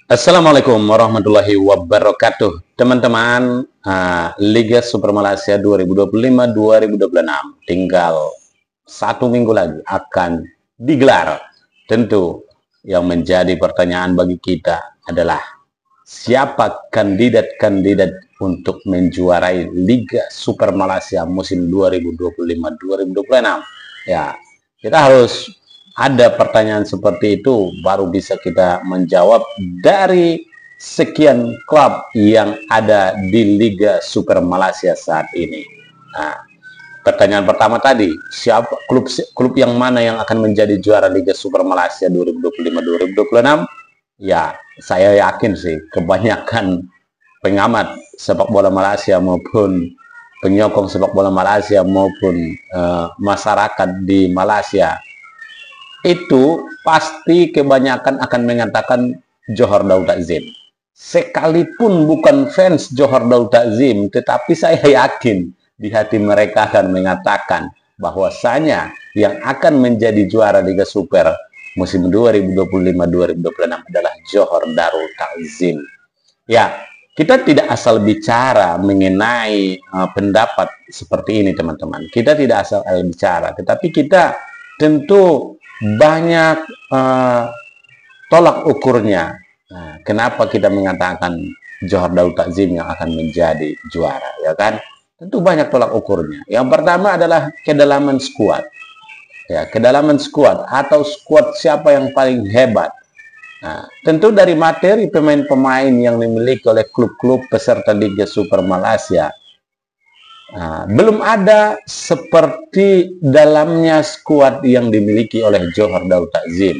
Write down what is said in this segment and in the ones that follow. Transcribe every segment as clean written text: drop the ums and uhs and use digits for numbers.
Assalamualaikum warahmatullahi wabarakatuh. Teman-teman, Liga Super Malaysia 2025-2026 tinggal 1 minggu lagi akan digelar. Tentu yang menjadi pertanyaan bagi kita adalah siapa kandidat-kandidat untuk menjuarai Liga Super Malaysia musim 2025-2026. Ya, kita harus ada pertanyaan seperti itu baru bisa kita menjawab dari sekian klub yang ada di Liga Super Malaysia saat ini. Nah, pertanyaan pertama tadi, siapa klub yang mana yang akan menjadi juara Liga Super Malaysia 2025-2026? Ya, saya yakin sih kebanyakan pengamat sepak bola Malaysia maupun penyokong sepak bola Malaysia maupun masyarakat di Malaysia itu pasti kebanyakan akan mengatakan Johor Darul Takzim. Sekalipun bukan fans Johor Darul Takzim, tetapi saya yakin di hati mereka akan mengatakan bahwasanya yang akan menjadi juara Liga Super musim 2025-2026 adalah Johor Darul Takzim. Ya, kita tidak asal bicara mengenai pendapat seperti ini, teman-teman. Kita tidak asal bicara, tetapi kita tentu banyak tolak ukurnya. Nah, kenapa kita mengatakan Johor Darul Takzim yang akan menjadi juara, ya kan? Tentu banyak tolak ukurnya. Yang pertama adalah kedalaman skuad. Ya, kedalaman skuad atau skuad siapa yang paling hebat. Nah, tentu dari materi pemain-pemain yang dimiliki oleh klub-klub peserta Liga Super Malaysia. Nah, belum ada seperti dalamnya skuad yang dimiliki oleh Johor Darul Takzim.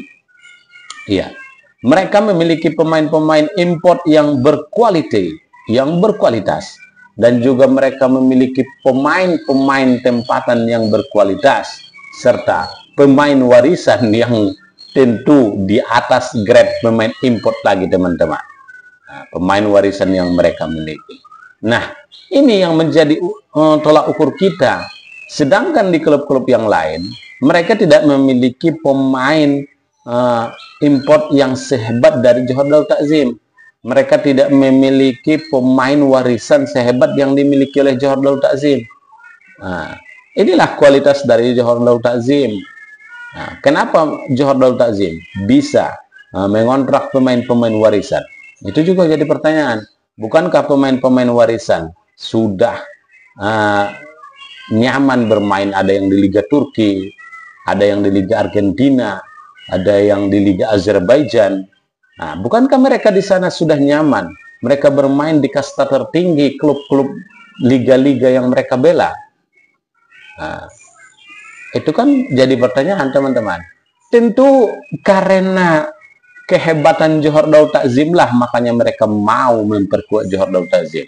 Iya, mereka memiliki pemain-pemain import yang berkualitas, dan juga mereka memiliki pemain-pemain tempatan yang berkualitas, serta pemain warisan yang tentu di atas grade pemain import lagi, teman-teman. Nah, pemain warisan yang mereka miliki. Nah, ini yang menjadi tolak ukur kita. Sedangkan di klub-klub yang lain, mereka tidak memiliki pemain import yang sehebat dari Johor Darul Takzim. Mereka tidak memiliki pemain warisan sehebat yang dimiliki oleh Johor Darul Takzim. Nah, inilah kualitas dari Johor Darul Takzim. Nah, kenapa Johor Darul Takzim bisa mengontrak pemain-pemain warisan? Itu juga jadi pertanyaan. Bukankah pemain-pemain warisan sudah nyaman bermain? Ada yang di Liga Turki, ada yang di Liga Argentina, ada yang di Liga Azerbaijan. Nah, bukankah mereka di sana sudah nyaman? Mereka bermain di kasta tertinggi klub-klub liga-liga yang mereka bela. Nah, itu kan jadi pertanyaan, teman-teman. Tentu karena kehebatan Johor Darul Takzim lah makanya mereka mau memperkuat Johor Darul Takzim.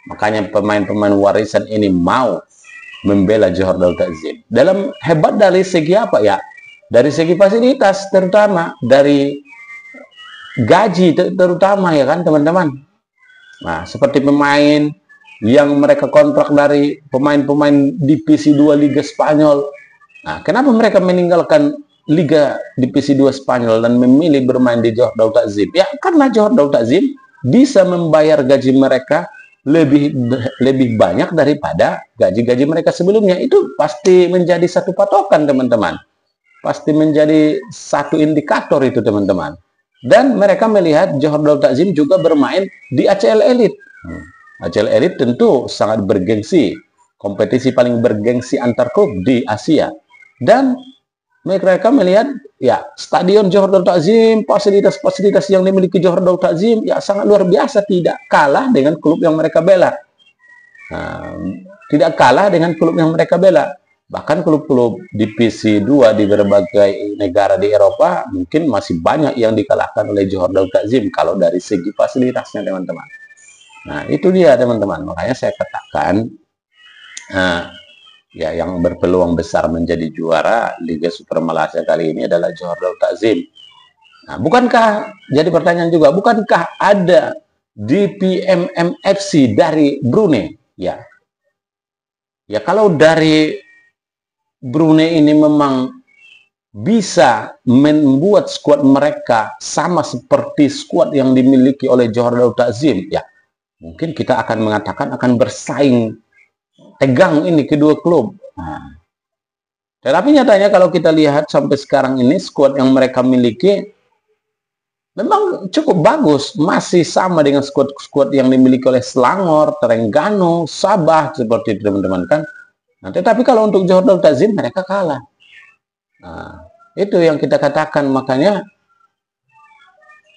Makanya pemain-pemain warisan ini mau membela Johor Darul Takzim. Dalam hebat dari segi apa ya? Dari segi fasilitas, terutama dari gaji terutama, ya kan, teman-teman. Nah, seperti pemain yang mereka kontrak dari pemain-pemain divisi 2 Liga Spanyol. Nah, kenapa mereka meninggalkan Liga Divisi 2 Spanyol dan memilih bermain di Johor Darul Takzim? Ya, karena Johor Darul Takzim bisa membayar gaji mereka lebih banyak daripada gaji-gaji mereka sebelumnya. Itu pasti menjadi satu patokan, teman-teman. Pasti menjadi satu indikator itu, teman-teman. Dan mereka melihat Johor Darul Takzim juga bermain di ACL Elite. ACL Elite tentu sangat bergengsi, kompetisi paling bergengsi antar klub di Asia. Dan mereka melihat ya stadion Johor Darul Takzim, fasilitas-fasilitas yang dimiliki Johor Darul Takzim ya sangat luar biasa, tidak kalah dengan klub yang mereka bela. Tidak kalah dengan klub yang mereka bela. Bahkan klub-klub divisi 2 di berbagai negara di Eropa mungkin masih banyak yang dikalahkan oleh Johor Darul Takzim kalau dari segi fasilitasnya, teman-teman. Nah, itu dia, teman-teman. Makanya saya katakan ya, yang berpeluang besar menjadi juara Liga Super Malaysia kali ini adalah Johor Darul Takzim. Nah, bukankah, jadi pertanyaan juga, bukankah ada DPMM FC dari Brunei? Ya. Ya, kalau dari Brunei ini memang bisa membuat skuad mereka sama seperti skuad yang dimiliki oleh Johor Darul Takzim, ya mungkin kita akan mengatakan akan bersaing tegang ini kedua klub. Nah, tetapi nyatanya kalau kita lihat sampai sekarang ini skuad yang mereka miliki memang cukup bagus, masih sama dengan skuad-skuad yang dimiliki oleh Selangor, Terengganu, Sabah seperti itu teman-teman kan. Nah, tetapi kalau untuk Johor Darul Takzim mereka kalah. Nah, itu yang kita katakan, makanya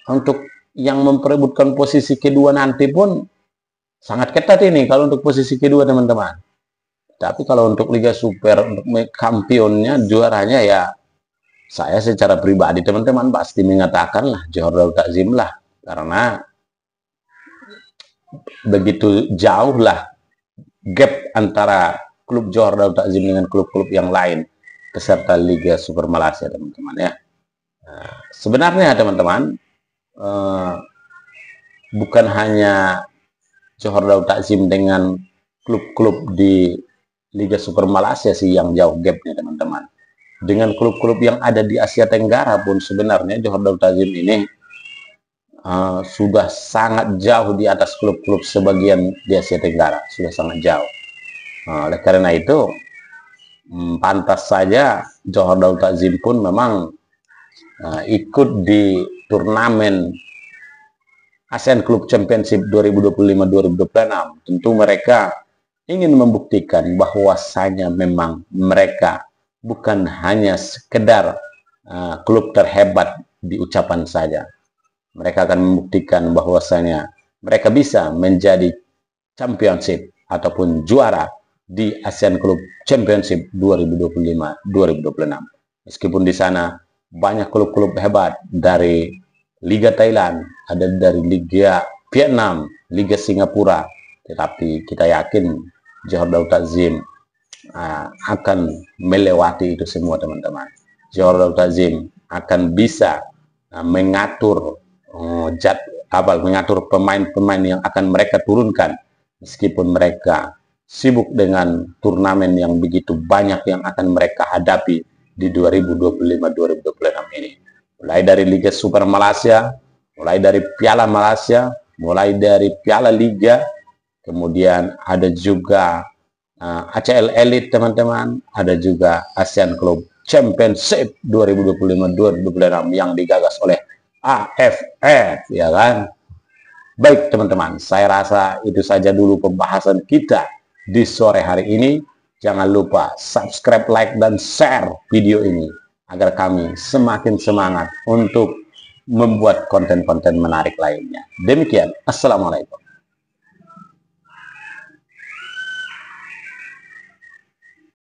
untuk yang memperebutkan posisi kedua nanti pun sangat ketat ini kalau untuk posisi kedua teman-teman. Tapi kalau untuk Liga Super, untuk kampionnya, juaranya ya saya secara pribadi teman-teman pasti mengatakan lah Johor Darul Takzim lah, karena begitu jauh lah gap antara klub Johor Darul Takzim dengan klub-klub yang lain peserta Liga Super Malaysia teman-teman ya. Nah, sebenarnya teman-teman bukan hanya Johor Darul Takzim dengan klub-klub di Liga Super Malaysia sih yang jauh gapnya teman-teman. Dengan klub-klub yang ada di Asia Tenggara pun sebenarnya Johor Darul Takzim ini sudah sangat jauh di atas klub-klub sebagian di Asia Tenggara, sudah sangat jauh. Oleh karena itu pantas saja Johor Darul Takzim pun memang ikut di turnamen ASEAN Club Championship 2025-2026. Tentu mereka ingin membuktikan bahwasanya memang mereka bukan hanya sekedar klub terhebat di ucapan saja. Mereka akan membuktikan bahwasanya mereka bisa menjadi championship ataupun juara di ASEAN Club Championship 2025-2026. Meskipun di sana banyak klub-klub hebat dari Liga Thailand, ada dari Liga Vietnam, Liga Singapura, tetapi kita yakin Johor Darul Takzim akan melewati itu semua teman-teman. Johor Darul Takzim akan bisa mengatur mengatur pemain-pemain yang akan mereka turunkan, meskipun mereka sibuk dengan turnamen yang begitu banyak yang akan mereka hadapi di 2025-2026 ini. Mulai dari Liga Super Malaysia, mulai dari Piala Malaysia, mulai dari Piala Liga, kemudian ada juga ACL Elite teman-teman, ada juga ASEAN Club Championship 2025-2026 yang digagas oleh AFF, ya kan? Baik teman-teman, saya rasa itu saja dulu pembahasan kita di sore hari ini. Jangan lupa subscribe, like, dan share video ini agar kami semakin semangat untuk membuat konten-konten menarik lainnya. Demikian, Assalamualaikum.